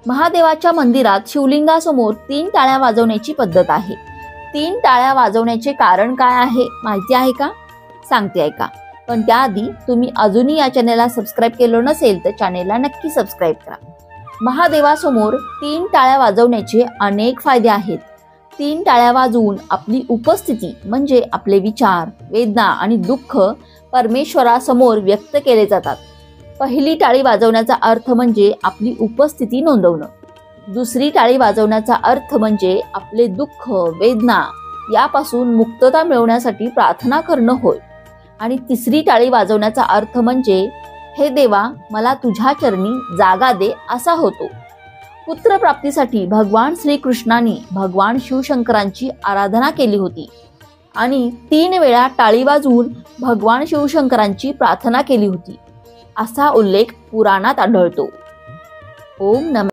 महादेवाच्या मंदिरात शिवलिंगासमोर 3 टाळ्या वाजवण्याची पद्धत आहे। 3 टाळ्या वाजवण्याचे कारण काय आहे माहिती आहे का? सांगते ऐका। पण त्याआधी तुम्ही अजूनही या चॅनलला सबस्क्राइब केलं नसेल तर चॅनलला नक्की सबस्क्राइब करा। महादेवासमोर 3 टाळ्या वाजवण्याचे अनेक फायदे आहेत। 3 टाळ्या वाजवून आपली उपस्थिती म्हणजे आपले विचार, वेदना आणि दुःख परमेश्वरासमोर व्यक्त केले जातात। पहिली टाळी वाजवण्याचा अर्थ म्हणजे आपली उपस्थिती नोंदवणं। दुसरी टाळी वाजवण्याचा अर्थ म्हणजे आपले दुःख, वेदना यापासून मुक्तता मिळवण्यासाठी प्रार्थना करणं होय। आणि तिसरी टाळी वाजवण्याचा अर्थ म्हणजे हे देवा मला तुझ्या चरणी जागा दे असा होतो। पुत्रप्राप्तीसाठी भगवान श्रीकृष्णांनी भगवान शिवशंकरांची आराधना केली होती आणि 3 वेळा टाळी वाजवून भगवान शिवशंकरांची प्रार्थना केली होती असा उल्लेख पुराणात आढळतो। ओम नमः